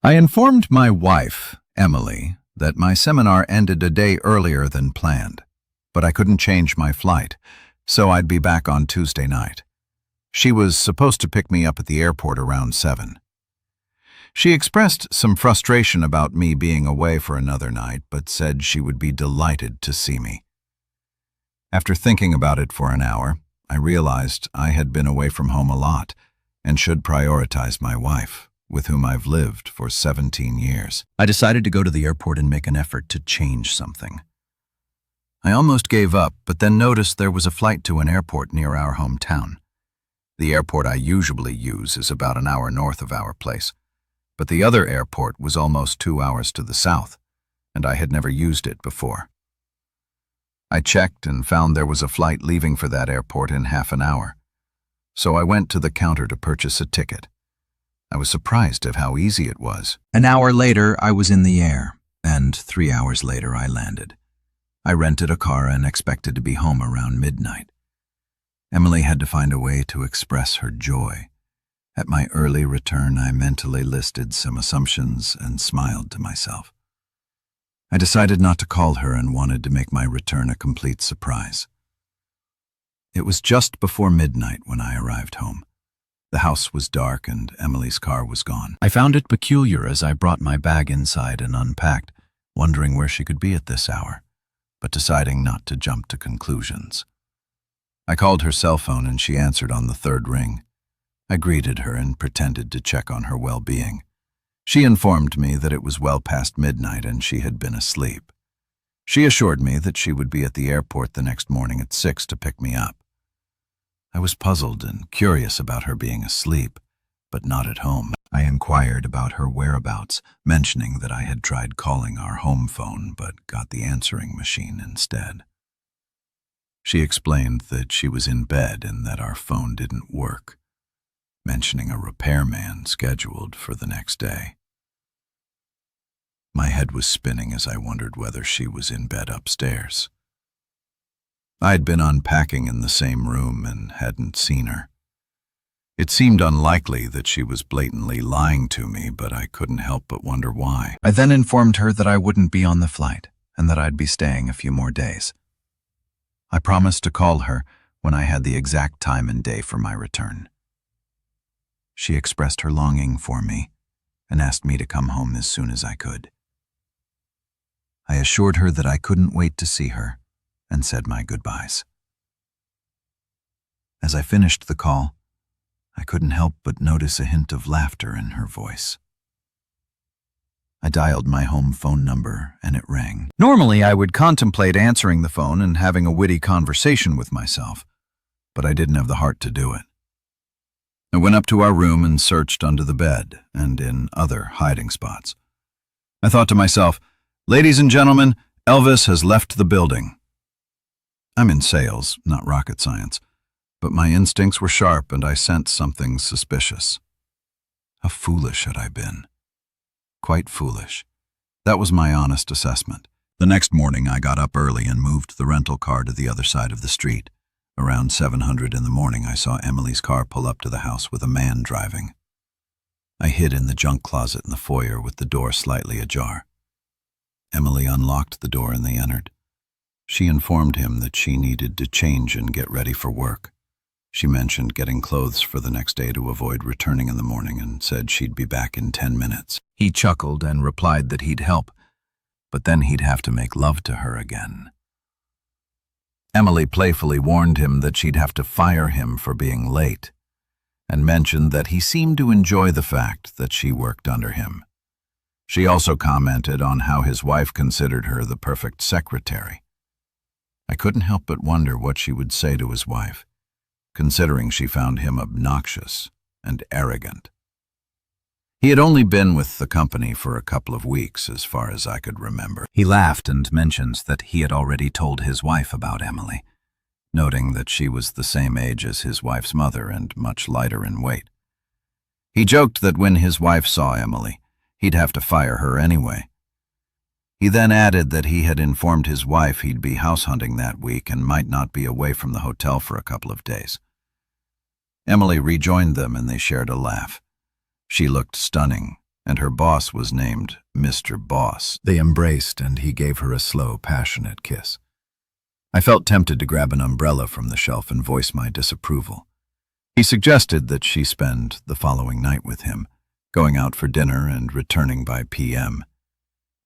I informed my wife, Emily, that my seminar ended a day earlier than planned, but I couldn't change my flight, so I'd be back on Tuesday night. She was supposed to pick me up at the airport around 7. She expressed some frustration about me being away for another night, but said she would be delighted to see me. After thinking about it for an hour, I realized I had been away from home a lot and should prioritize my wife, with whom I've lived for 17 years. I decided to go to the airport and make an effort to change something. I almost gave up, but then noticed there was a flight to an airport near our hometown. The airport I usually use is about an hour north of our place, but the other airport was almost 2 hours to the south, and I had never used it before. I checked and found there was a flight leaving for that airport in half an hour, so I went to the counter to purchase a ticket. I was surprised at how easy it was. An hour later, I was in the air, and 3 hours later I landed. I rented a car and expected to be home around midnight. Emily had to find a way to express her joy. At my early return, I mentally listed some assumptions and smiled to myself. I decided not to call her and wanted to make my return a complete surprise. It was just before midnight when I arrived home. The house was dark and Emily's car was gone. I found it peculiar as I brought my bag inside and unpacked, wondering where she could be at this hour, but deciding not to jump to conclusions. I called her cell phone and she answered on the third ring. I greeted her and pretended to check on her well-being. She informed me that it was well past midnight and she had been asleep. She assured me that she would be at the airport the next morning at 6 to pick me up. I was puzzled and curious about her being asleep, but not at home. I inquired about her whereabouts, mentioning that I had tried calling our home phone but got the answering machine instead. She explained that she was in bed and that our phone didn't work, mentioning a repairman scheduled for the next day. My head was spinning as I wondered whether she was in bed upstairs. I'd been unpacking in the same room and hadn't seen her. It seemed unlikely that she was blatantly lying to me, but I couldn't help but wonder why. I then informed her that I wouldn't be on the flight and that I'd be staying a few more days. I promised to call her when I had the exact time and day for my return. She expressed her longing for me and asked me to come home as soon as I could. I assured her that I couldn't wait to see her and said my goodbyes. As I finished the call, I couldn't help but notice a hint of laughter in her voice. I dialed my home phone number and it rang. Normally, I would contemplate answering the phone and having a witty conversation with myself, but I didn't have the heart to do it. I went up to our room and searched under the bed and in other hiding spots. I thought to myself, "Ladies and gentlemen, Elvis has left the building." I'm in sales, not rocket science, but my instincts were sharp and I sensed something suspicious. How foolish had I been? Quite foolish. That was my honest assessment. The next morning I got up early and moved the rental car to the other side of the street. Around 700 in the morning I saw Emily's car pull up to the house with a man driving. I hid in the junk closet in the foyer with the door slightly ajar. Emily unlocked the door and they entered. She informed him that she needed to change and get ready for work. She mentioned getting clothes for the next day to avoid returning in the morning and said she'd be back in 10 minutes. He chuckled and replied that he'd help, but then he'd have to make love to her again. Emily playfully warned him that she'd have to fire him for being late, and mentioned that he seemed to enjoy the fact that she worked under him. She also commented on how his wife considered her the perfect secretary. I couldn't help but wonder what she would say to his wife, considering she found him obnoxious and arrogant. He had only been with the company for a couple of weeks, as far as I could remember. He laughed and mentions that he had already told his wife about Emily, noting that she was the same age as his wife's mother and much lighter in weight. He joked that when his wife saw Emily, he'd have to fire her anyway. He then added that he had informed his wife he'd be house hunting that week and might not be away from the hotel for a couple of days. Emily rejoined them and they shared a laugh. She looked stunning, and her boss was named Mr. Boss. They embraced, and he gave her a slow, passionate kiss. I felt tempted to grab an umbrella from the shelf and voice my disapproval. He suggested that she spend the following night with him, going out for dinner and returning by p.m.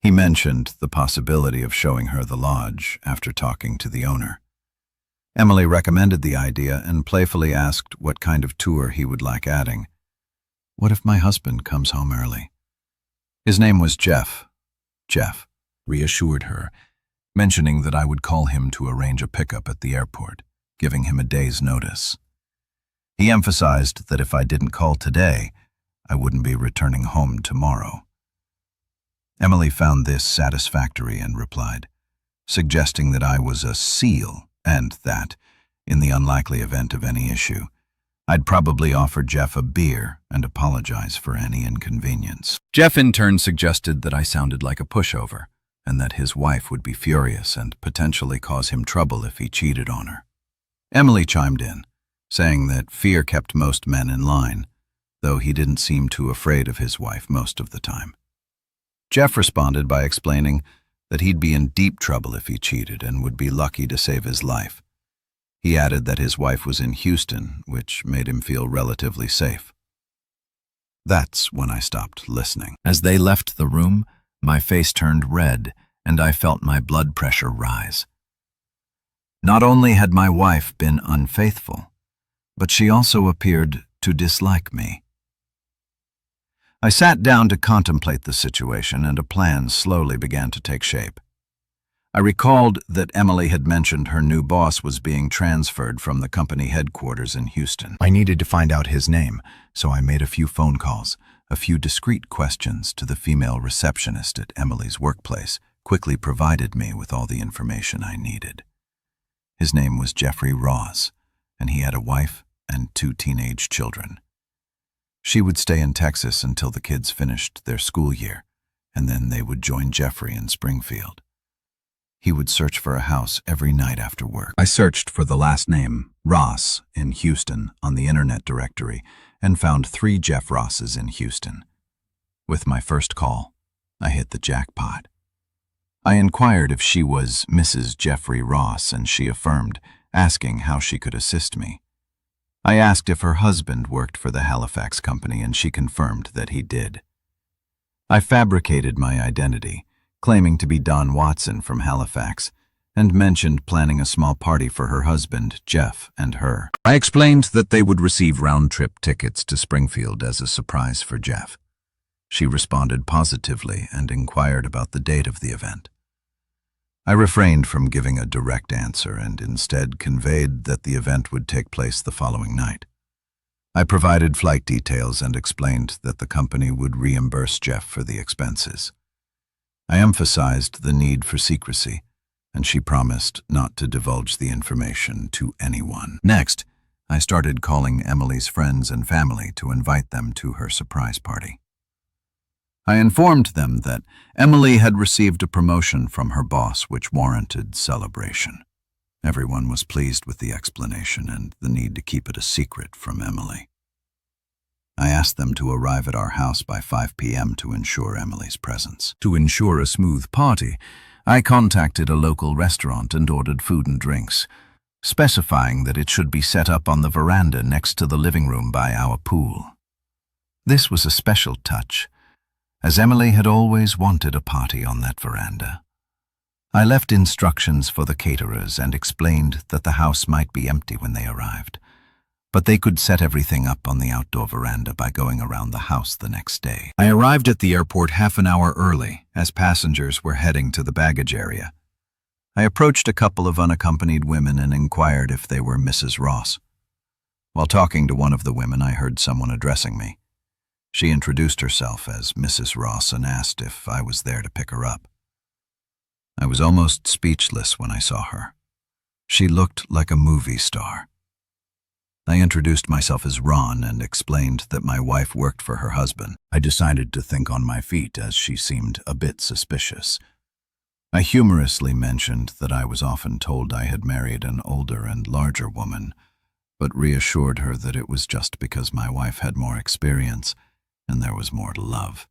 He mentioned the possibility of showing her the lodge after talking to the owner. Emily recommended the idea and playfully asked what kind of tour he would like adding. "What if my husband comes home early?" His name was Jeff. Jeff reassured her, mentioning that I would call him to arrange a pickup at the airport, giving him a day's notice. He emphasized that if I didn't call today, I wouldn't be returning home tomorrow. Emily found this satisfactory and replied, suggesting that I was a SEAL and that, in the unlikely event of any issue, I'd probably offer Jeff a beer and apologize for any inconvenience. Jeff in turn suggested that I sounded like a pushover and that his wife would be furious and potentially cause him trouble if he cheated on her. Emily chimed in, saying that fear kept most men in line, though he didn't seem too afraid of his wife most of the time. Jeff responded by explaining that he'd be in deep trouble if he cheated and would be lucky to save his life. He added that his wife was in Houston, which made him feel relatively safe. That's when I stopped listening. As they left the room, my face turned red and I felt my blood pressure rise. Not only had my wife been unfaithful, but she also appeared to dislike me. I sat down to contemplate the situation, and a plan slowly began to take shape. I recalled that Emily had mentioned her new boss was being transferred from the company headquarters in Houston. I needed to find out his name, so I made a few phone calls. A few discreet questions to the female receptionist at Emily's workplace quickly provided me with all the information I needed. His name was Jeffrey Ross, and he had a wife and 2 teenage children. She would stay in Texas until the kids finished their school year, and then they would join Jeffrey in Springfield. He would search for a house every night after work. I searched for the last name, Ross, in Houston on the internet directory and found 3 Jeff Rosses in Houston. With my first call, I hit the jackpot. I inquired if she was Mrs. Jeffrey Ross, and she affirmed, asking how she could assist me. I asked if her husband worked for the Halifax company, and she confirmed that he did. I fabricated my identity, claiming to be Don Watson from Halifax, and mentioned planning a small party for her husband, Jeff, and her. I explained that they would receive round-trip tickets to Springfield as a surprise for Jeff. She responded positively and inquired about the date of the event. I refrained from giving a direct answer and instead conveyed that the event would take place the following night. I provided flight details and explained that the company would reimburse Jeff for the expenses. I emphasized the need for secrecy, and she promised not to divulge the information to anyone. Next, I started calling Emily's friends and family to invite them to her surprise party. I informed them that Emily had received a promotion from her boss which warranted celebration. Everyone was pleased with the explanation and the need to keep it a secret from Emily. I asked them to arrive at our house by 5 p.m. to ensure Emily's presence. To ensure a smooth party, I contacted a local restaurant and ordered food and drinks, specifying that it should be set up on the veranda next to the living room by our pool. This was a special touch, as Emily had always wanted a party on that veranda. I left instructions for the caterers and explained that the house might be empty when they arrived, but they could set everything up on the outdoor veranda by going around the house the next day. I arrived at the airport half an hour early, as passengers were heading to the baggage area. I approached a couple of unaccompanied women and inquired if they were Mrs. Ross. While talking to one of the women, I heard someone addressing me. She introduced herself as Mrs. Ross and asked if I was there to pick her up. I was almost speechless when I saw her. She looked like a movie star. I introduced myself as Ron and explained that my wife worked for her husband. I decided to think on my feet as she seemed a bit suspicious. I humorously mentioned that I was often told I had married an older and larger woman, but reassured her that it was just because my wife had more experience and there was more to love.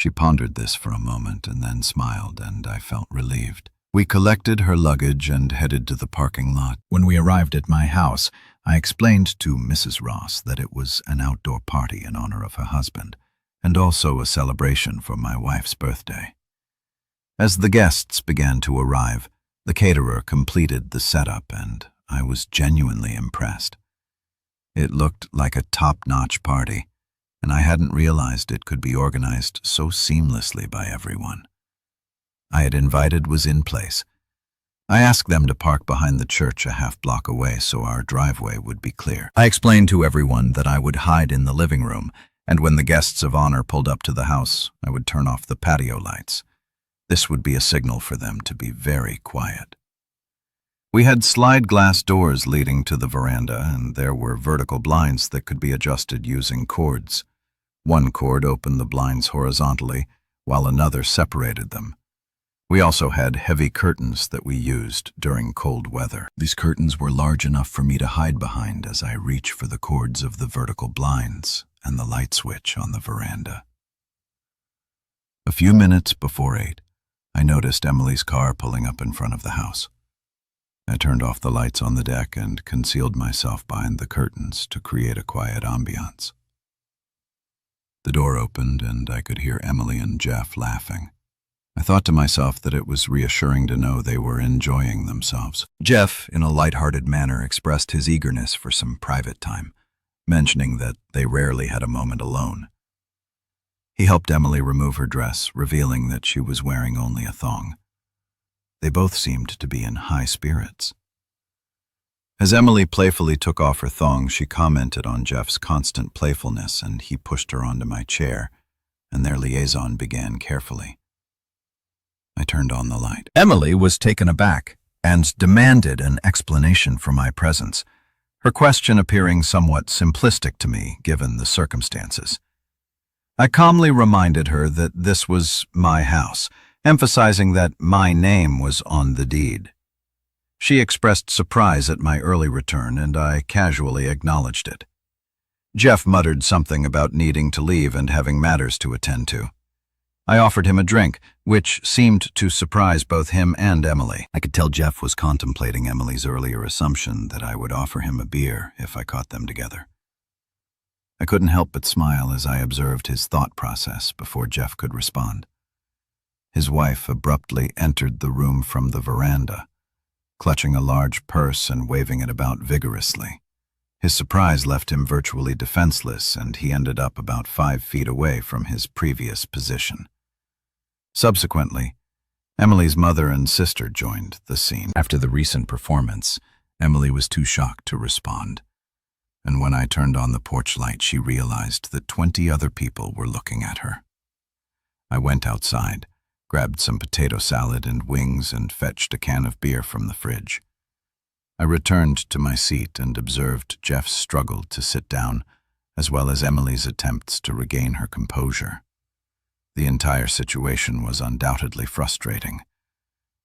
She pondered this for a moment and then smiled, and I felt relieved. We collected her luggage and headed to the parking lot. When we arrived at my house, I explained to Mrs. Ross that it was an outdoor party in honor of her husband, and also a celebration for my wife's birthday. As the guests began to arrive, the caterer completed the setup, and I was genuinely impressed. It looked like a top-notch party, and I hadn't realized it could be organized so seamlessly by everyone I had invited was in place. I asked them to park behind the church a half-block away so our driveway would be clear. I explained to everyone that I would hide in the living room, and when the guests of honor pulled up to the house, I would turn off the patio lights. This would be a signal for them to be very quiet. We had slide glass doors leading to the veranda, and there were vertical blinds that could be adjusted using cords. One cord opened the blinds horizontally, while another separated them. We also had heavy curtains that we used during cold weather. These curtains were large enough for me to hide behind as I reach for the cords of the vertical blinds and the light switch on the veranda. A few minutes before 8, I noticed Emily's car pulling up in front of the house. I turned off the lights on the deck and concealed myself behind the curtains to create a quiet ambiance. The door opened and I could hear Emily and Jeff laughing. I thought to myself that it was reassuring to know they were enjoying themselves. Jeff, in a light-hearted manner, expressed his eagerness for some private time, mentioning that they rarely had a moment alone. He helped Emily remove her dress, revealing that she was wearing only a thong. They both seemed to be in high spirits. As Emily playfully took off her thong, she commented on Jeff's constant playfulness, and he pushed her onto my chair, and their liaison began carefully. I turned on the light. Emily was taken aback and demanded an explanation for my presence, her question appearing somewhat simplistic to me, given the circumstances. I calmly reminded her that this was my house, emphasizing that my name was on the deed. She expressed surprise at my early return, and I casually acknowledged it. Jeff muttered something about needing to leave and having matters to attend to. I offered him a drink, which seemed to surprise both him and Emily. I could tell Jeff was contemplating Emily's earlier assumption that I would offer him a beer if I caught them together. I couldn't help but smile as I observed his thought process before Jeff could respond. His wife abruptly entered the room from the veranda, clutching a large purse and waving it about vigorously. His surprise left him virtually defenseless, and he ended up about 5 feet away from his previous position. Subsequently, Emily's mother and sister joined the scene. After the recent performance, Emily was too shocked to respond, and when I turned on the porch light, she realized that 20 other people were looking at her. I went outside, grabbed some potato salad and wings, and fetched a can of beer from the fridge. I returned to my seat and observed Jeff's struggle to sit down, as well as Emily's attempts to regain her composure. The entire situation was undoubtedly frustrating,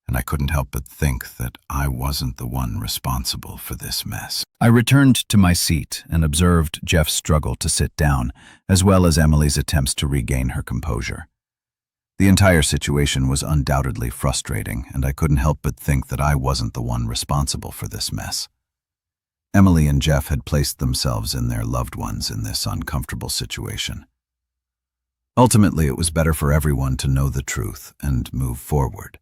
and I couldn't help but think that I wasn't the one responsible for this mess. I returned to my seat and observed Jeff's struggle to sit down, as well as Emily's attempts to regain her composure. The entire situation was undoubtedly frustrating, and I couldn't help but think that I wasn't the one responsible for this mess. Emily and Jeff had placed themselves and their loved ones in this uncomfortable situation. Ultimately, it was better for everyone to know the truth and move forward.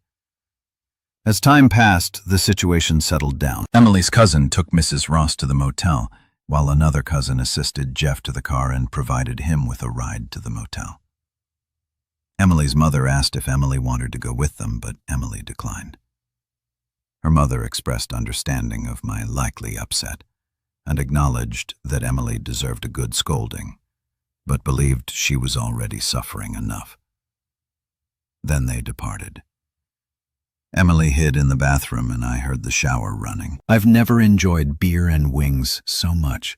As time passed, the situation settled down. Emily's cousin took Mrs. Ross to the motel, while another cousin assisted Jeff to the car and provided him with a ride to the motel. Emily's mother asked if Emily wanted to go with them, but Emily declined. Her mother expressed understanding of my likely upset and acknowledged that Emily deserved a good scolding, but believed she was already suffering enough. Then they departed. Emily hid in the bathroom and I heard the shower running. I've never enjoyed beer and wings so much,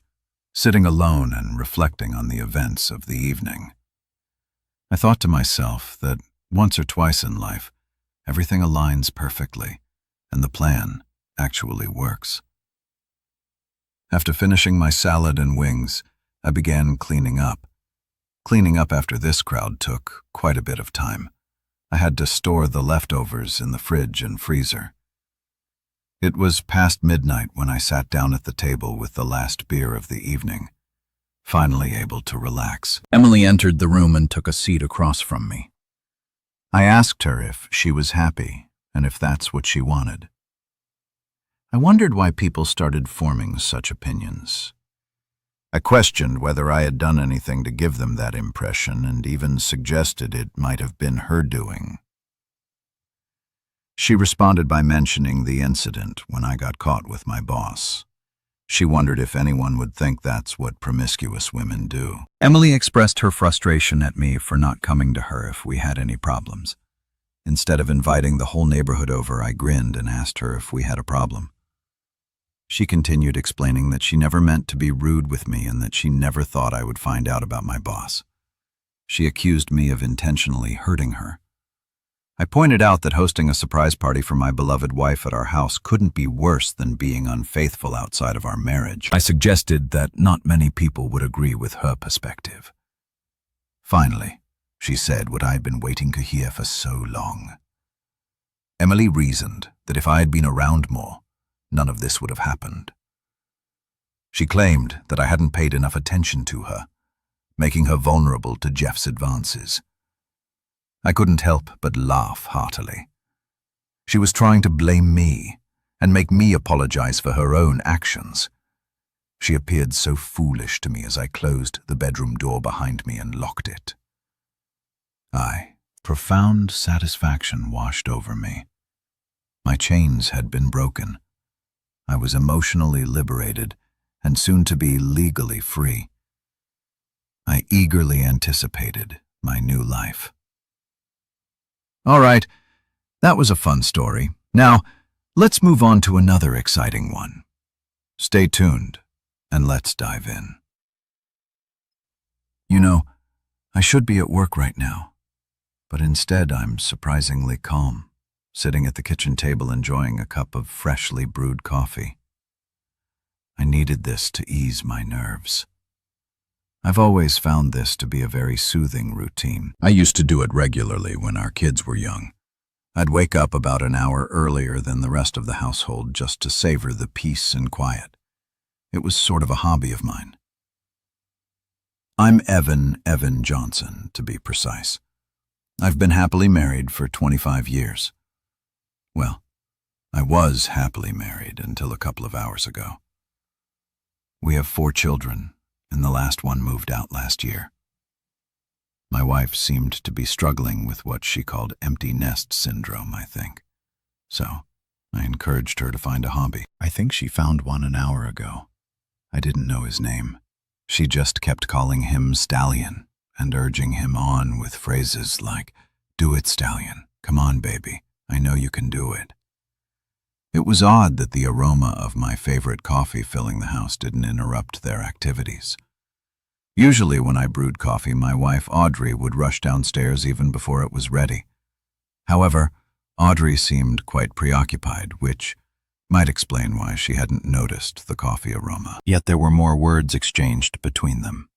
sitting alone and reflecting on the events of the evening. I thought to myself that once or twice in life, everything aligns perfectly, and the plan actually works. After finishing my salad and wings, I began cleaning up. Cleaning up after this crowd took quite a bit of time. I had to store the leftovers in the fridge and freezer. It was past midnight when I sat down at the table with the last beer of the evening, finally able to relax. Emily entered the room and took a seat across from me. I asked her if she was happy and if that's what she wanted. I wondered why people started forming such opinions. I questioned whether I had done anything to give them that impression and even suggested it might have been her doing. She responded by mentioning the incident when I got caught with my boss. She wondered if anyone would think that's what promiscuous women do. Emily expressed her frustration at me for not coming to her if we had any problems. Instead of inviting the whole neighborhood over, I grinned and asked her if we had a problem. She continued explaining that she never meant to be rude with me and that she never thought I would find out about my boss. She accused me of intentionally hurting her. I pointed out that hosting a surprise party for my beloved wife at our house couldn't be worse than being unfaithful outside of our marriage. I suggested that not many people would agree with her perspective. Finally, she said what I'd been waiting to hear for so long. Emily reasoned that if I had been around more, none of this would have happened. She claimed that I hadn't paid enough attention to her, making her vulnerable to Jeff's advances. I couldn't help but laugh heartily. She was trying to blame me and make me apologize for her own actions. She appeared so foolish to me as I closed the bedroom door behind me and locked it. Profound satisfaction washed over me. My chains had been broken. I was emotionally liberated and soon to be legally free. I eagerly anticipated my new life. All right, that was a fun story. Now, let's move on to another exciting one. Stay tuned, and let's dive in. You know, I should be at work right now, but instead I'm surprisingly calm, sitting at the kitchen table enjoying a cup of freshly brewed coffee. I needed this to ease my nerves. I've always found this to be a very soothing routine. I used to do it regularly when our kids were young. I'd wake up about an hour earlier than the rest of the household just to savor the peace and quiet. It was sort of a hobby of mine. I'm Evan Johnson, to be precise. I've been happily married for 25 years. Well, I was happily married until a couple of hours ago. We have 4 children, and the last one moved out last year. My wife seemed to be struggling with what she called empty nest syndrome, I think. So I encouraged her to find a hobby. I think she found one an hour ago. I didn't know his name. She just kept calling him Stallion and urging him on with phrases like, "Do it, Stallion. Come on, baby. I know you can do it." It was odd that the aroma of my favorite coffee filling the house didn't interrupt their activities. Usually when I brewed coffee, my wife Audrey would rush downstairs even before it was ready. However, Audrey seemed quite preoccupied, which might explain why she hadn't noticed the coffee aroma. Yet there were more words exchanged between them.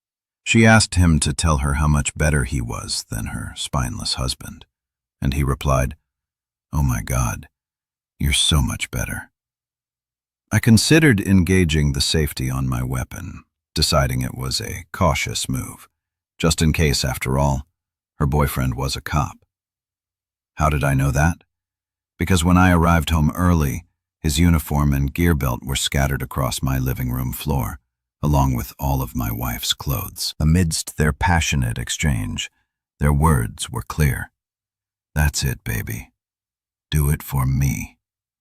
She asked him to tell her how much better he was than her spineless husband, and he replied, "Oh my God, you're so much better." I considered engaging the safety on my weapon, deciding it was a cautious move, just in case, after all, her boyfriend was a cop. How did I know that? Because when I arrived home early, his uniform and gear belt were scattered across my living room floor, along with all of my wife's clothes. Amidst their passionate exchange, their words were clear. "That's it, baby. Do it for me.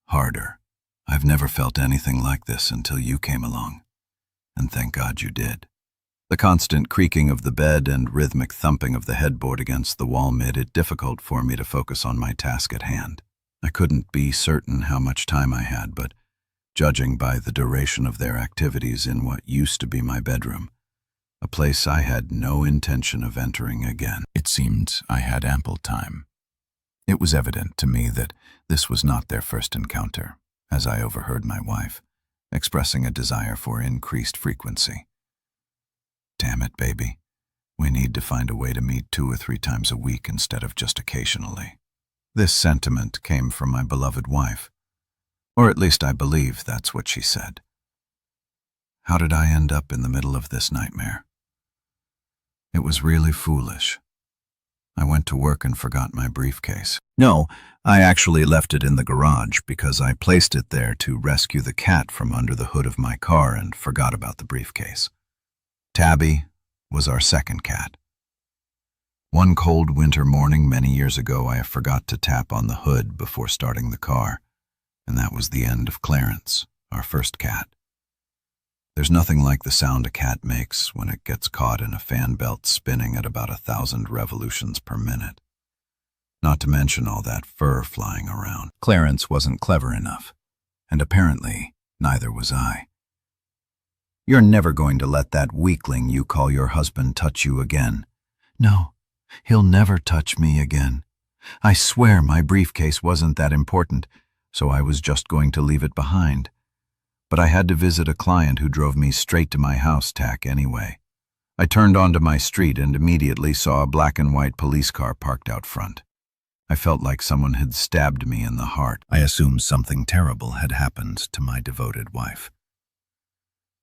Harder. I've never felt anything like this until you came along. And thank God you did." The constant creaking of the bed and rhythmic thumping of the headboard against the wall made it difficult for me to focus on my task at hand. I couldn't be certain how much time I had, but judging by the duration of their activities in what used to be my bedroom, a place I had no intention of entering again, it seemed I had ample time. It was evident to me that this was not their first encounter, as I overheard my wife expressing a desire for increased frequency. "Damn it, baby. We need to find a way to meet 2 or 3 times a week instead of just occasionally. This sentiment came from my beloved wife, or at least I believe that's what she said. How did I end up in the middle of this nightmare? It was really foolish. I went to work and forgot my briefcase. No, I actually left it in the garage because I placed it there to rescue the cat from under the hood of my car and forgot about the briefcase. Tabby was our second cat. One cold winter morning many years ago, I forgot to tap on the hood before starting the car, and that was the end of Clarence, our first cat. There's nothing like the sound a cat makes when it gets caught in a fan belt spinning at about 1,000 revolutions per minute. Not to mention all that fur flying around. Clarence wasn't clever enough, and apparently neither was I. You're never going to let that weakling you call your husband touch you again. No, he'll never touch me again. I swear my briefcase wasn't that important, so I was just going to leave it behind. But I had to visit a client who drove me straight to my house tack anyway. I turned onto my street and immediately saw a black and white police car parked out front. I felt like someone had stabbed me in the heart. I assumed something terrible had happened to my devoted wife.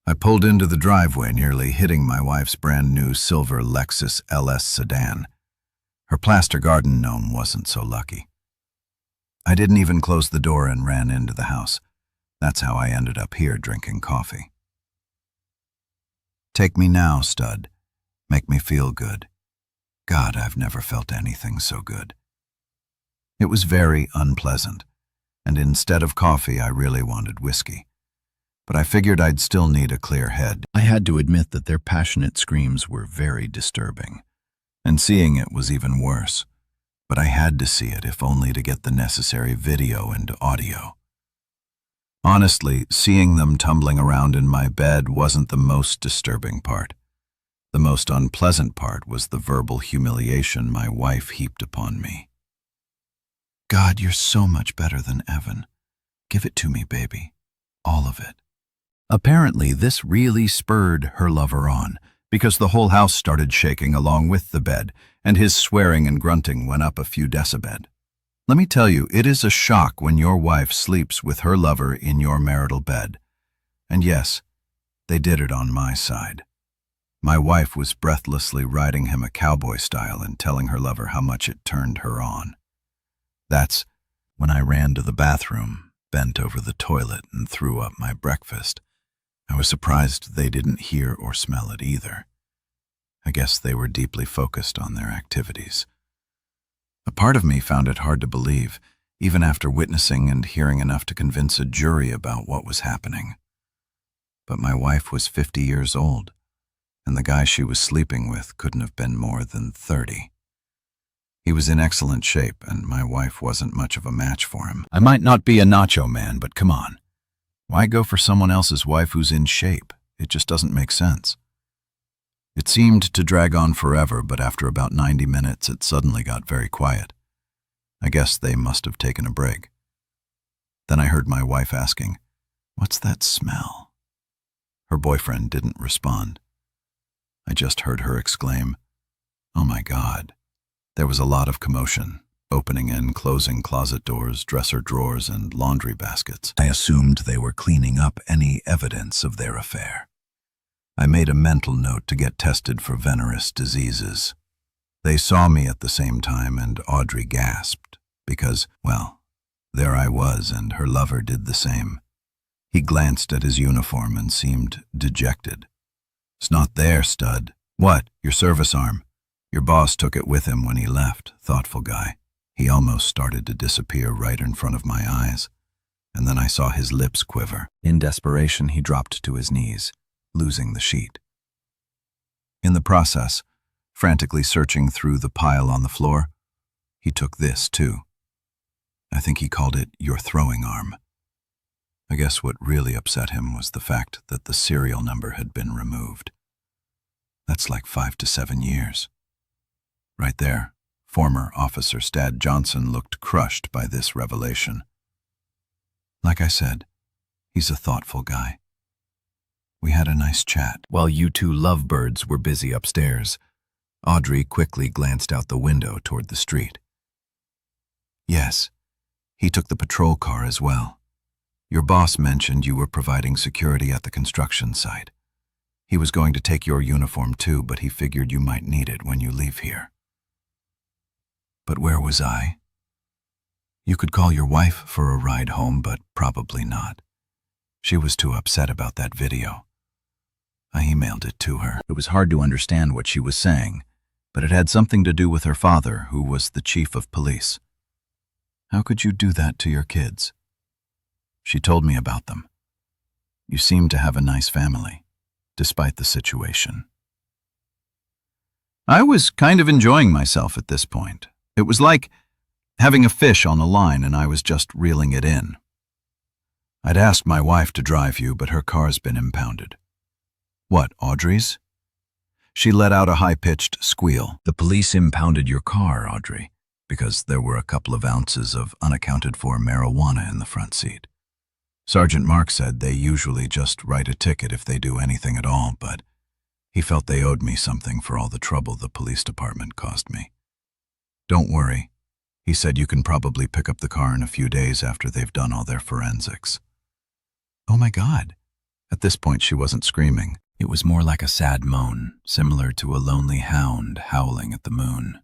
I pulled into the driveway, nearly hitting my wife's brand new silver Lexus LS sedan. Her plaster garden gnome wasn't so lucky. I didn't even close the door and ran into the house. That's how I ended up here drinking coffee. Take me now, stud. Make me feel good. God, I've never felt anything so good. It was very unpleasant, and instead of coffee, I really wanted whiskey. But I figured I'd still need a clear head. I had to admit that their passionate screams were very disturbing, and seeing it was even worse. But I had to see it, if only to get the necessary video and audio. Honestly, seeing them tumbling around in my bed wasn't the most disturbing part. The most unpleasant part was the verbal humiliation my wife heaped upon me. God, you're so much better than Evan. Give it to me, baby. All of it. Apparently, this really spurred her lover on, because the whole house started shaking along with the bed, and his swearing and grunting went up a few decibels. Let me tell you, it is a shock when your wife sleeps with her lover in your marital bed. And yes, they did it on my side. My wife was breathlessly riding him a cowboy style and telling her lover how much it turned her on. That's when I ran to the bathroom, bent over the toilet, and threw up my breakfast. I was surprised they didn't hear or smell it either. I guess they were deeply focused on their activities. A part of me found it hard to believe, even after witnessing and hearing enough to convince a jury about what was happening. But my wife was 50 years old, and the guy she was sleeping with couldn't have been more than 30. He was in excellent shape, and my wife wasn't much of a match for him. I might not be a nacho man, but come on. Why go for someone else's wife who's in shape? It just doesn't make sense. It seemed to drag on forever, but after about 90 minutes, it suddenly got very quiet. I guess they must have taken a break. Then I heard my wife asking, "What's that smell?" Her boyfriend didn't respond. I just heard her exclaim, "Oh my God." There was a lot of commotion, opening and closing closet doors, dresser drawers, and laundry baskets. I assumed they were cleaning up any evidence of their affair. I made a mental note to get tested for venereal diseases. They saw me at the same time, and Audrey gasped because, well, there I was, and her lover did the same. He glanced at his uniform and seemed dejected. "It's not there, stud." "What? Your service arm? Your boss took it with him when he left." Thoughtful guy. He almost started to disappear right in front of my eyes, and then I saw his lips quiver. In desperation, he dropped to his knees, losing the sheet. In the process, frantically searching through the pile on the floor, he took this too. I think he called it your throwing arm. I guess what really upset him was the fact that the serial number had been removed. That's like 5 to 7 years. Right there, former Officer Stad Johnson looked crushed by this revelation. Like I said, he's a thoughtful guy. We had a nice chat while you two lovebirds were busy upstairs. Audrey quickly glanced out the window toward the street. Yes, he took the patrol car as well. Your boss mentioned you were providing security at the construction site. He was going to take your uniform too, but he figured you might need it when you leave here. But where was I? You could call your wife for a ride home, but probably not. She was too upset about that video. I emailed it to her. It was hard to understand what she was saying, but it had something to do with her father, who was the chief of police. How could you do that to your kids? She told me about them. You seem to have a nice family, despite the situation. I was kind of enjoying myself at this point. It was like having a fish on a line and I was just reeling it in. I'd asked my wife to drive you, but her car's been impounded. What, Audrey's? She let out a high-pitched squeal. The police impounded your car, Audrey, because there were a couple of ounces of unaccounted-for marijuana in the front seat. Sergeant Mark said they usually just write a ticket if they do anything at all, but he felt they owed me something for all the trouble the police department caused me. Don't worry. He said you can probably pick up the car in a few days after they've done all their forensics. Oh my God. At this point, she wasn't screaming. It was more like a sad moan, similar to a lonely hound howling at the moon.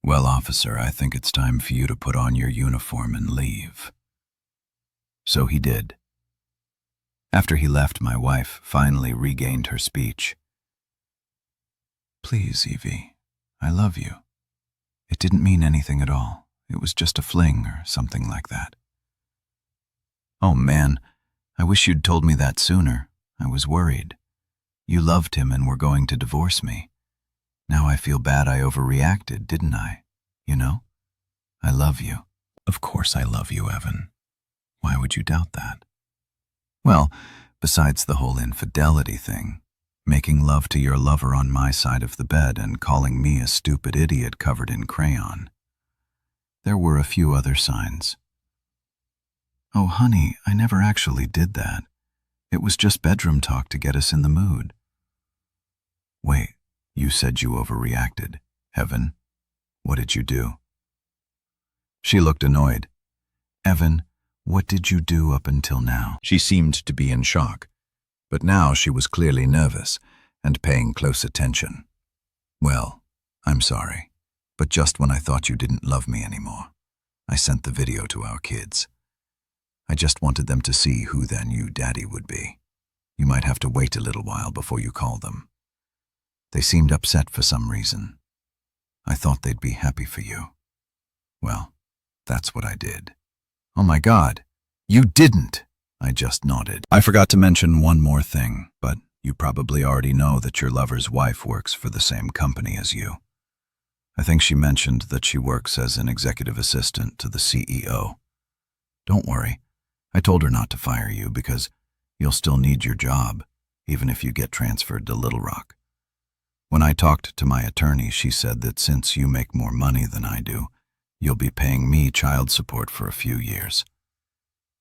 Well, officer, I think it's time for you to put on your uniform and leave. So he did. After he left, my wife finally regained her speech. Please, Evie, I love you. It didn't mean anything at all. It was just a fling or something like that. Oh man, I wish you'd told me that sooner. I was worried. You loved him and were going to divorce me. Now I feel bad I overreacted, didn't I? You know? I love you. Of course I love you, Evan. Why would you doubt that? Well, besides the whole infidelity thing, making love to your lover on my side of the bed and calling me a stupid idiot covered in crayon. There were a few other signs. Oh, honey, I never actually did that. It was just bedroom talk to get us in the mood. Wait, you said you overreacted. Evan, what did you do? She looked annoyed. Evan, what did you do up until now? She seemed to be in shock, but now she was clearly nervous and paying close attention. Well, I'm sorry, but just when I thought you didn't love me anymore, I sent the video to our kids. I just wanted them to see who their new daddy would be. You might have to wait a little while before you call them. They seemed upset for some reason. I thought they'd be happy for you. Well, that's what I did. Oh my God, you didn't! I just nodded. I forgot to mention one more thing, but you probably already know that your lover's wife works for the same company as you. I think she mentioned that she works as an executive assistant to the CEO. Don't worry. I told her not to fire you because you'll still need your job, even if you get transferred to Little Rock. When I talked to my attorney, she said that since you make more money than I do, you'll be paying me child support for a few years.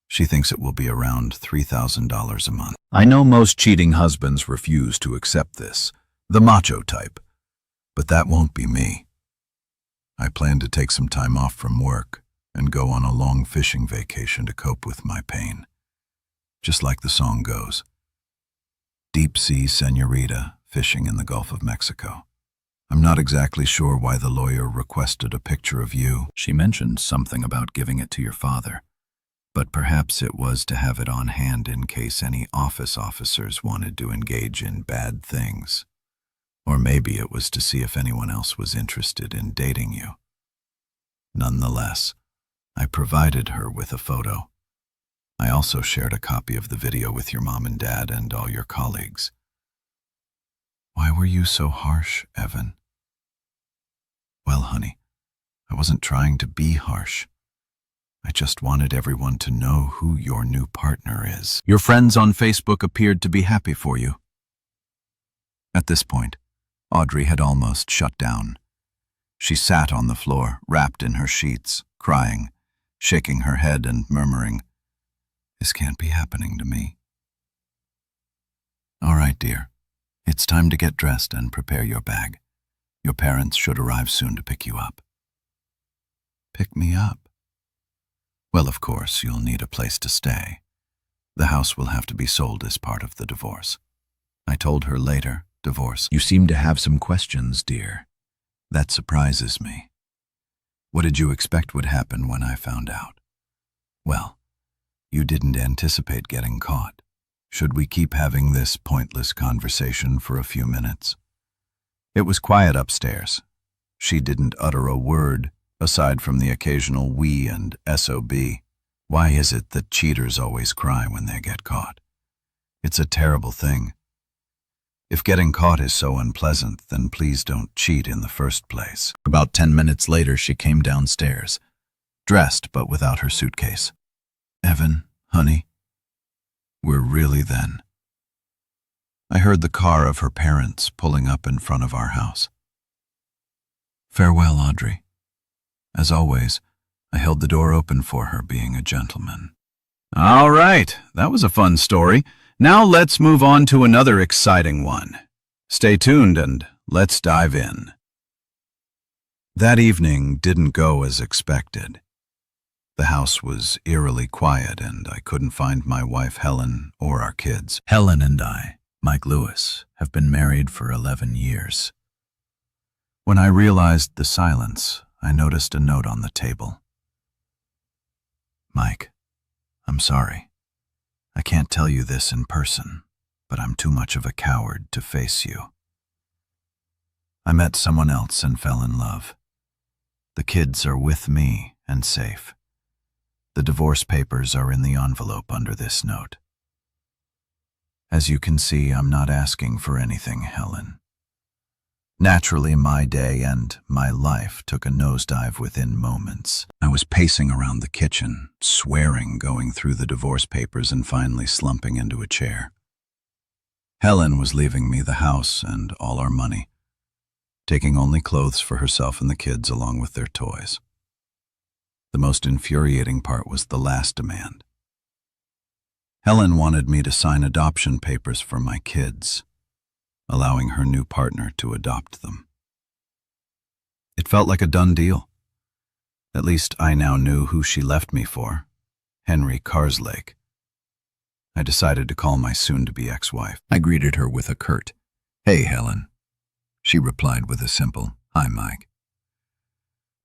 She thinks it will be around $3,000 a month. I know most cheating husbands refuse to accept this, the macho type, but that won't be me. I plan to take some time off from work and go on a long fishing vacation to cope with my pain. Just like the song goes. Deep sea senorita fishing in the Gulf of Mexico. I'm not exactly sure why the lawyer requested a picture of you. She mentioned something about giving it to your father, but perhaps it was to have it on hand in case any office officers wanted to engage in bad things. Or maybe it was to see if anyone else was interested in dating you. Nonetheless, I provided her with a photo. I also shared a copy of the video with your mom and dad and all your colleagues. Why were you so harsh, Evan? Well, honey, I wasn't trying to be harsh. I just wanted everyone to know who your new partner is. Your friends on Facebook appeared to be happy for you. At this point, Audrey had almost shut down. She sat on the floor, wrapped in her sheets, crying, shaking her head and murmuring, "This can't be happening to me." All right, dear. It's time to get dressed and prepare your bag. Your parents should arrive soon to pick you up. Pick me up? Well, of course, you'll need a place to stay. The house will have to be sold as part of the divorce. I told her later, divorce. You seem to have some questions, dear. That surprises me. What did you expect would happen when I found out? Well, you didn't anticipate getting caught. Should we keep having this pointless conversation for a few minutes? It was quiet upstairs. She didn't utter a word, aside from the occasional we and SOB. Why is it that cheaters always cry when they get caught? It's a terrible thing. If getting caught is so unpleasant, then please don't cheat in the first place. About 10 minutes later, she came downstairs, dressed but without her suitcase. Evan, honey, we're really then. I heard the car of her parents pulling up in front of our house. Farewell, Audrey. As always, I held the door open for her, being a gentleman. All right, that was a fun story. Now let's move on to another exciting one. Stay tuned and let's dive in. That evening didn't go as expected. The house was eerily quiet and I couldn't find my wife Helen or our kids. Helen and I, Mike Lewis, have been married for 11 years. When I realized the silence, I noticed a note on the table. Mike, I'm sorry. I can't tell you this in person, but I'm too much of a coward to face you. I met someone else and fell in love. The kids are with me and safe. The divorce papers are in the envelope under this note. As you can see, I'm not asking for anything, Helen. Naturally, my day and my life took a nosedive within moments. I was pacing around the kitchen, swearing, going through the divorce papers, and finally slumping into a chair. Helen was leaving me the house and all our money, taking only clothes for herself and the kids along with their toys. The most infuriating part was the last demand. Helen wanted me to sign adoption papers for my kids, allowing her new partner to adopt them. It felt like a done deal. At least I now knew who she left me for, Henry Carslake. I decided to call my soon-to-be ex-wife. I greeted her with a curt, "Hey, Helen." She replied with a simple, "Hi, Mike."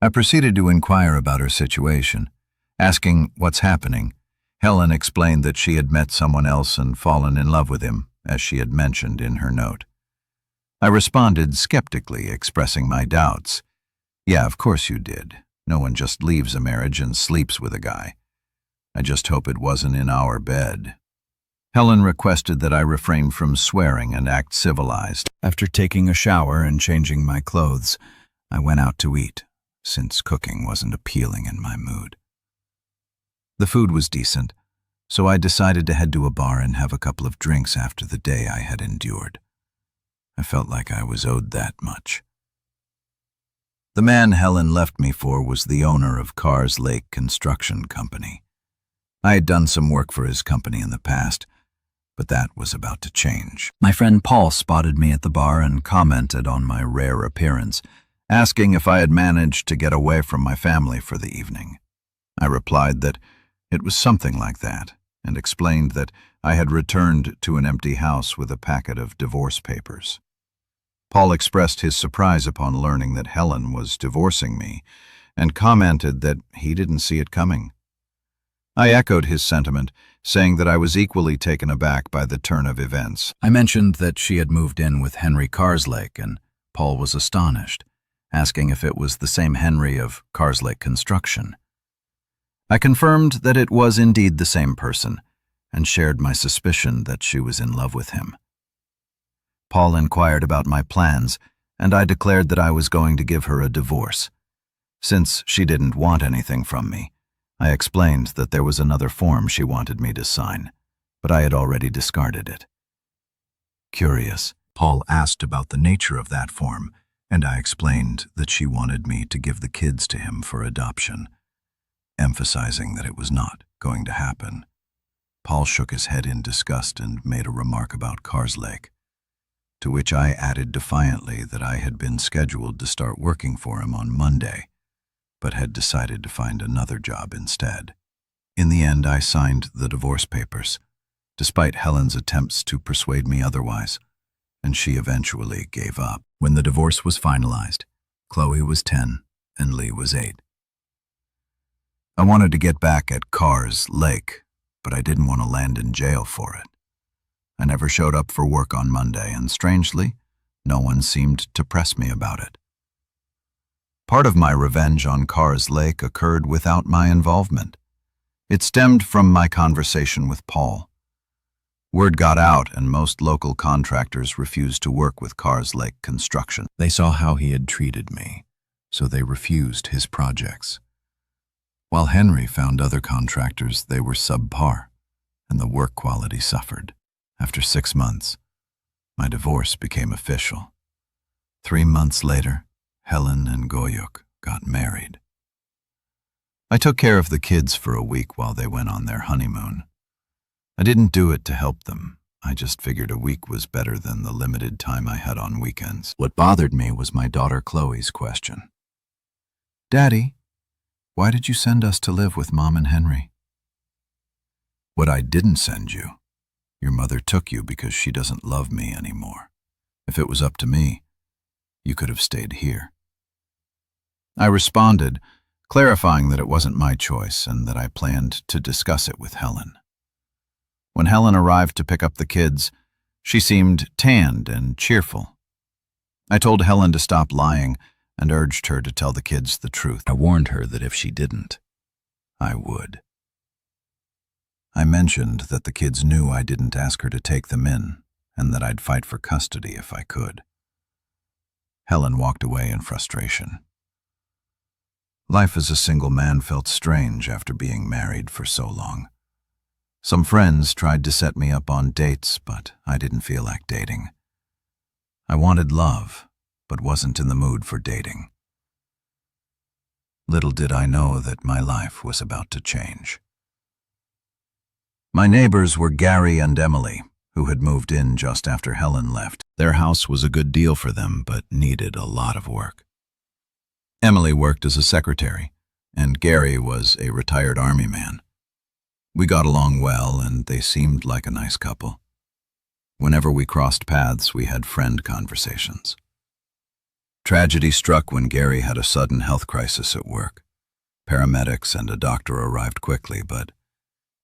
I proceeded to inquire about her situation. Asking what's happening, Helen explained that she had met someone else and fallen in love with him, as she had mentioned in her note. I responded skeptically, expressing my doubts. Yeah, of course you did. No one just leaves a marriage and sleeps with a guy. I just hope it wasn't in our bed. Helen requested that I refrain from swearing and act civilized. After taking a shower and changing my clothes, I went out to eat, since cooking wasn't appealing in my mood. The food was decent, so I decided to head to a bar and have a couple of drinks after the day I had endured. I felt like I was owed that much. The man Helen left me for was the owner of Carslake Construction Company. I had done some work for his company in the past, but that was about to change. My friend Paul spotted me at the bar and commented on my rare appearance, asking if I had managed to get away from my family for the evening. I replied that it was something like that, and explained that I had returned to an empty house with a packet of divorce papers. Paul expressed his surprise upon learning that Helen was divorcing me, and commented that he didn't see it coming. I echoed his sentiment, saying that I was equally taken aback by the turn of events. I mentioned that she had moved in with Henry Carslake, and Paul was astonished, asking if it was the same Henry of Carslake Construction. I confirmed that it was indeed the same person, and shared my suspicion that she was in love with him. Paul inquired about my plans, and I declared that I was going to give her a divorce. Since she didn't want anything from me, I explained that there was another form she wanted me to sign, but I had already discarded it. Curious, Paul asked about the nature of that form, and I explained that she wanted me to give the kids to him for adoption, emphasizing that it was not going to happen. Paul shook his head in disgust and made a remark about Carslake. to which I added defiantly that I had been scheduled to start working for him on Monday, but had decided to find another job instead. In the end, I signed the divorce papers, despite Helen's attempts to persuade me otherwise, and she eventually gave up. When the divorce was finalized, Chloe was 10 and Lee was 8. I wanted to get back at Carr's Lake, but I didn't want to land in jail for it. I never showed up for work on Monday, and strangely, no one seemed to press me about it. Part of my revenge on Carr's Lake occurred without my involvement. It stemmed from my conversation with Paul. Word got out, and most local contractors refused to work with Carr's Lake Construction. They saw how he had treated me, so they refused his projects. While Henry found other contractors, they were subpar, and the work quality suffered. After 6 months, my divorce became official. 3 months later, Helen and Goyuk got married. I took care of the kids for a week while they went on their honeymoon. I didn't do it to help them. I just figured a week was better than the limited time I had on weekends. What bothered me was my daughter Chloe's question. "Daddy, why did you send us to live with Mom and Henry?" "What I didn't send you. Your mother took you because she doesn't love me anymore. If it was up to me, you could have stayed here." I responded, clarifying that it wasn't my choice and that I planned to discuss it with Helen. When Helen arrived to pick up the kids, she seemed tanned and cheerful. I told Helen to stop lying and urged her to tell the kids the truth. I warned her that if she didn't, I would. I mentioned that the kids knew I didn't ask her to take them in and that I'd fight for custody if I could. Helen walked away in frustration. Life as a single man felt strange after being married for so long. Some friends tried to set me up on dates, but I didn't feel like dating. I wanted love, but wasn't in the mood for dating. Little did I know that my life was about to change. My neighbors were Gary and Emily, who had moved in just after Helen left. Their house was a good deal for them, but needed a lot of work. Emily worked as a secretary, and Gary was a retired Army man. We got along well, and they seemed like a nice couple. Whenever we crossed paths, we had friend conversations. Tragedy struck when Gary had a sudden health crisis at work. Paramedics and a doctor arrived quickly, but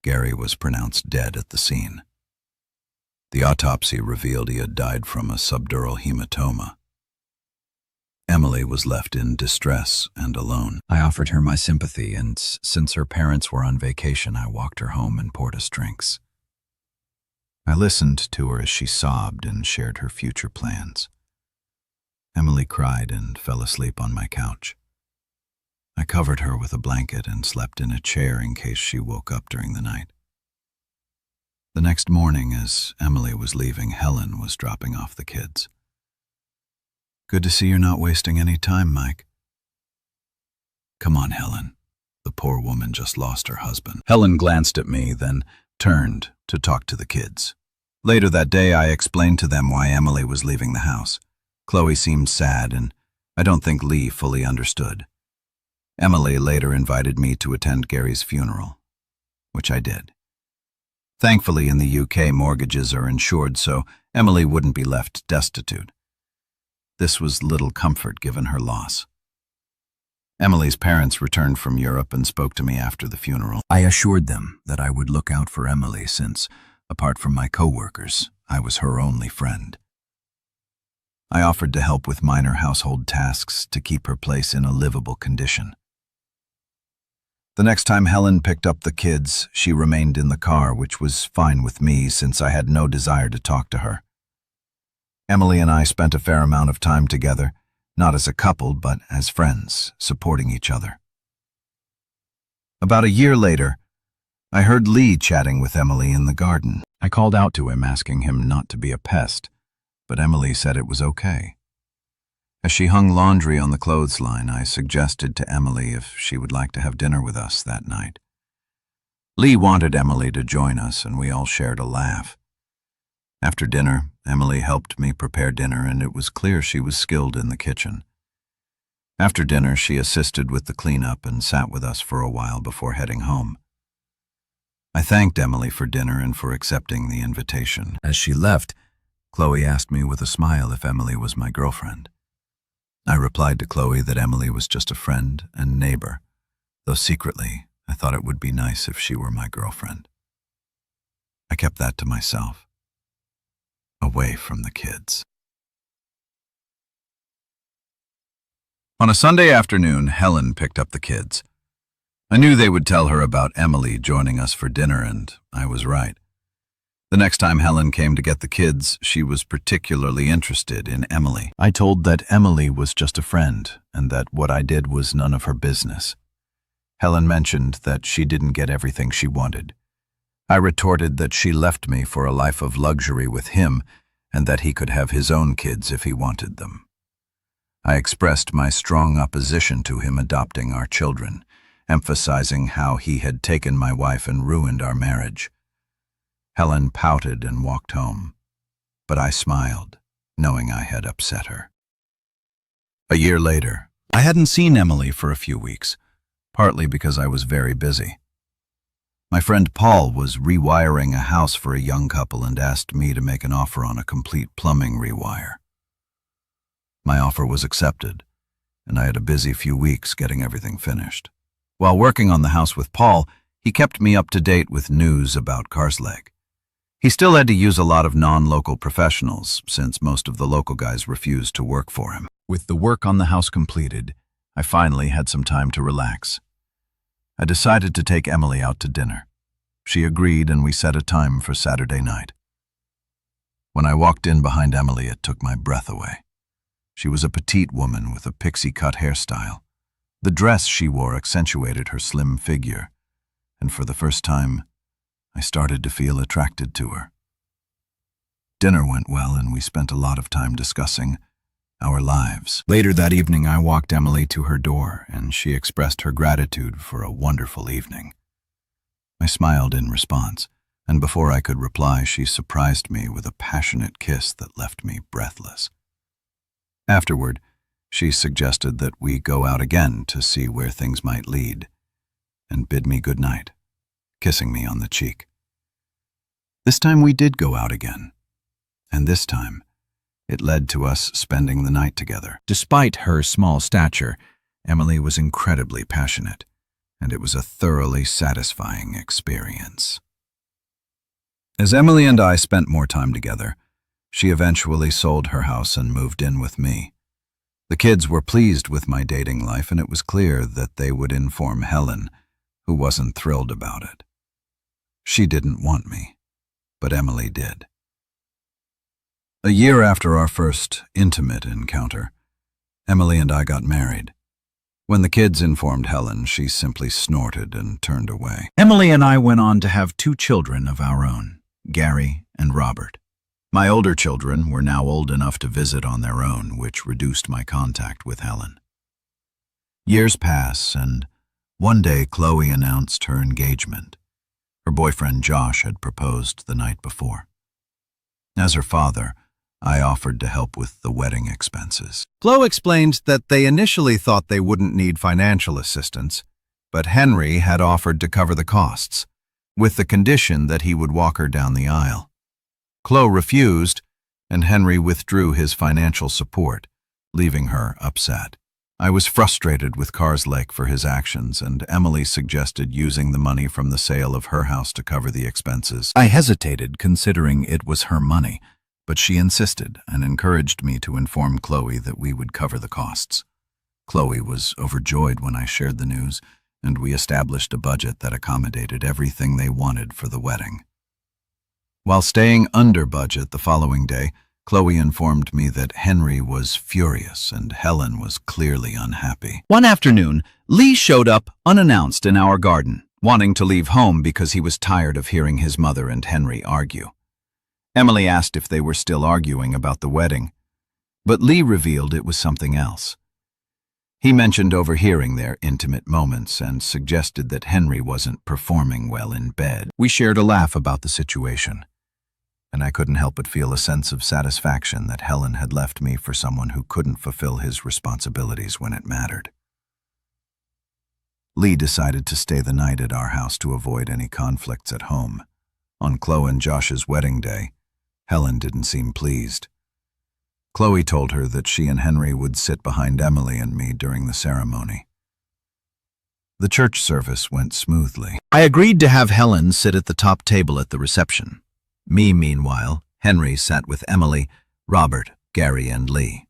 Gary was pronounced dead at the scene. The autopsy revealed he had died from a subdural hematoma. Emily was left in distress and alone. I offered her my sympathy, and since her parents were on vacation, I walked her home and poured us drinks. I listened to her as she sobbed and shared her future plans. Emily cried and fell asleep on my couch. I covered her with a blanket and slept in a chair in case she woke up during the night. The next morning, as Emily was leaving, Helen was dropping off the kids. "Good to see you're not wasting any time, Mike." "Come on, Helen. The poor woman just lost her husband." Helen glanced at me, then turned to talk to the kids. Later that day, I explained to them why Emily was leaving the house. Chloe seemed sad, and I don't think Lee fully understood. Emily later invited me to attend Gary's funeral, which I did. Thankfully, in the UK, mortgages are insured, so Emily wouldn't be left destitute. This was little comfort given her loss. Emily's parents returned from Europe and spoke to me after the funeral. I assured them that I would look out for Emily since, apart from my co-workers, I was her only friend. I offered to help with minor household tasks to keep her place in a livable condition. The next time Helen picked up the kids, she remained in the car, which was fine with me since I had no desire to talk to her. Emily and I spent a fair amount of time together, not as a couple, but as friends, supporting each other. About a year later, I heard Lee chatting with Emily in the garden. I called out to him, asking him not to be a pest, but Emily said it was okay. As she hung laundry on the clothesline, I suggested to Emily if she would like to have dinner with us that night. Lee wanted Emily to join us, and we all shared a laugh. After dinner, Emily helped me prepare dinner, and it was clear she was skilled in the kitchen. After dinner, she assisted with the cleanup and sat with us for a while before heading home. I thanked Emily for dinner and for accepting the invitation. As she left, Chloe asked me with a smile if Emily was my girlfriend. I replied to Chloe that Emily was just a friend and neighbor, though secretly I thought it would be nice if she were my girlfriend. I kept that to myself, away from the kids. On a Sunday afternoon, Helen picked up the kids. I knew they would tell her about Emily joining us for dinner, and I was right. The next time Helen came to get the kids, she was particularly interested in Emily. I told that Emily was just a friend, and that what I did was none of her business. Helen mentioned that she didn't get everything she wanted. I retorted that she left me for a life of luxury with him, and that he could have his own kids if he wanted them. I expressed my strong opposition to him adopting our children, emphasizing how he had taken my wife and ruined our marriage. Helen pouted and walked home, but I smiled, knowing I had upset her. A year later, I hadn't seen Emily for a few weeks, partly because I was very busy. My friend Paul was rewiring a house for a young couple and asked me to make an offer on a complete plumbing rewire. My offer was accepted, and I had a busy few weeks getting everything finished. While working on the house with Paul, he kept me up to date with news about Karslake. He still had to use a lot of non-local professionals, since most of the local guys refused to work for him. With the work on the house completed, I finally had some time to relax. I decided to take Emily out to dinner. She agreed, and we set a time for Saturday night. When I walked in behind Emily, it took my breath away. She was a petite woman with a pixie-cut hairstyle. The dress she wore accentuated her slim figure, and for the first time, I started to feel attracted to her. Dinner went well, and we spent a lot of time discussing our lives. Later that evening, I walked Emily to her door, and she expressed her gratitude for a wonderful evening. I smiled in response, and before I could reply, she surprised me with a passionate kiss that left me breathless. Afterward, she suggested that we go out again to see where things might lead, and bid me good night, kissing me on the cheek. This time we did go out again, and this time it led to us spending the night together. Despite her small stature, Emily was incredibly passionate, and it was a thoroughly satisfying experience. As Emily and I spent more time together, she eventually sold her house and moved in with me. The kids were pleased with my dating life, and it was clear that they would inform Helen, who wasn't thrilled about it. She didn't want me, but Emily did. A year after our first intimate encounter, Emily and I got married. When the kids informed Helen, she simply snorted and turned away. Emily and I went on to have 2 children of our own, Gary and Robert. My older children were now old enough to visit on their own, which reduced my contact with Helen. Years pass, and one day Chloe announced her engagement. Her boyfriend Josh had proposed the night before. As her father, I offered to help with the wedding expenses. Chloe explained that they initially thought they wouldn't need financial assistance, but Henry had offered to cover the costs, with the condition that he would walk her down the aisle. Chloe refused, and Henry withdrew his financial support, leaving her upset. I was frustrated with Karslake for his actions, and Emily suggested using the money from the sale of her house to cover the expenses. I hesitated, considering it was her money, but she insisted and encouraged me to inform Chloe that we would cover the costs. Chloe was overjoyed when I shared the news, and we established a budget that accommodated everything they wanted for the wedding. While staying under budget the following day, Chloe informed me that Henry was furious and Helen was clearly unhappy. One afternoon, Lee showed up unannounced in our garden, wanting to leave home because he was tired of hearing his mother and Henry argue. Emily asked if they were still arguing about the wedding, but Lee revealed it was something else. He mentioned overhearing their intimate moments and suggested that Henry wasn't performing well in bed. We shared a laugh about the situation. and I couldn't help but feel a sense of satisfaction that Helen had left me for someone who couldn't fulfill his responsibilities when it mattered. Lee decided to stay the night at our house to avoid any conflicts at home. On Chloe and Josh's wedding day, Helen didn't seem pleased. Chloe told her that she and Henry would sit behind Emily and me during the ceremony. The church service went smoothly. I agreed to have Helen sit at the top table at the reception. Me, meanwhile, Henry sat with Emily, Robert, Gary, and Lee.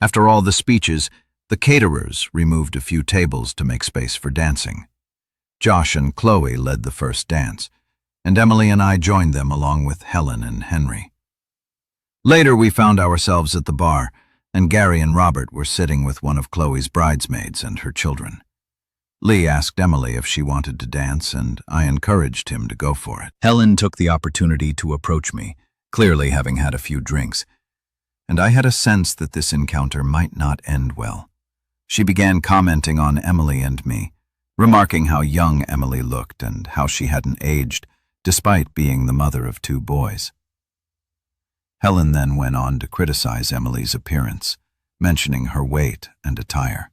After all the speeches, the caterers removed a few tables to make space for dancing. Josh and Chloe led the first dance, and Emily and I joined them along with Helen and Henry. Later, we found ourselves at the bar, and Gary and Robert were sitting with one of Chloe's bridesmaids and her children. Lee asked Emily if she wanted to dance, and I encouraged him to go for it. Helen took the opportunity to approach me, clearly having had a few drinks, and I had a sense that this encounter might not end well. She began commenting on Emily and me, remarking how young Emily looked and how she hadn't aged, despite being the mother of 2 boys. Helen then went on to criticize Emily's appearance, mentioning her weight and attire.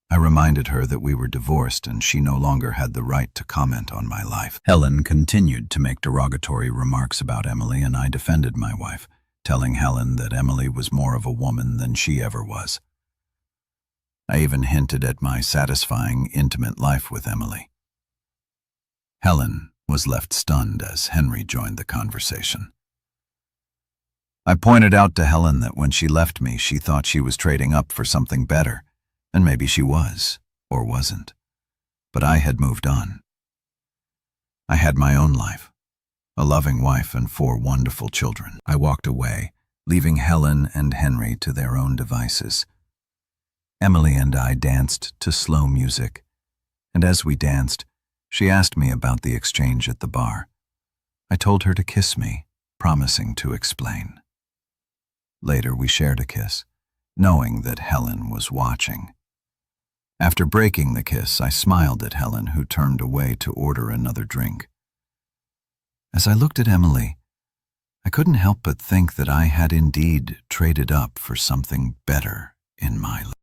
I reminded her that we were divorced and she no longer had the right to comment on my life. Helen continued to make derogatory remarks about Emily, and I defended my wife, telling Helen that Emily was more of a woman than she ever was. I even hinted at my satisfying, intimate life with Emily. Helen was left stunned as Henry joined the conversation. I pointed out to Helen that when she left me, she thought she was trading up for something better, and maybe she was, or wasn't. But I had moved on. I had my own life, a loving wife and 4 wonderful children. I walked away, leaving Helen and Henry to their own devices. Emily and I danced to slow music, and as we danced, she asked me about the exchange at the bar. I told her to kiss me, promising to explain. Later, we shared a kiss, knowing that Helen was watching. After breaking the kiss, I smiled at Helen, who turned away to order another drink. As I looked at Emily, I couldn't help but think that I had indeed traded up for something better in my life.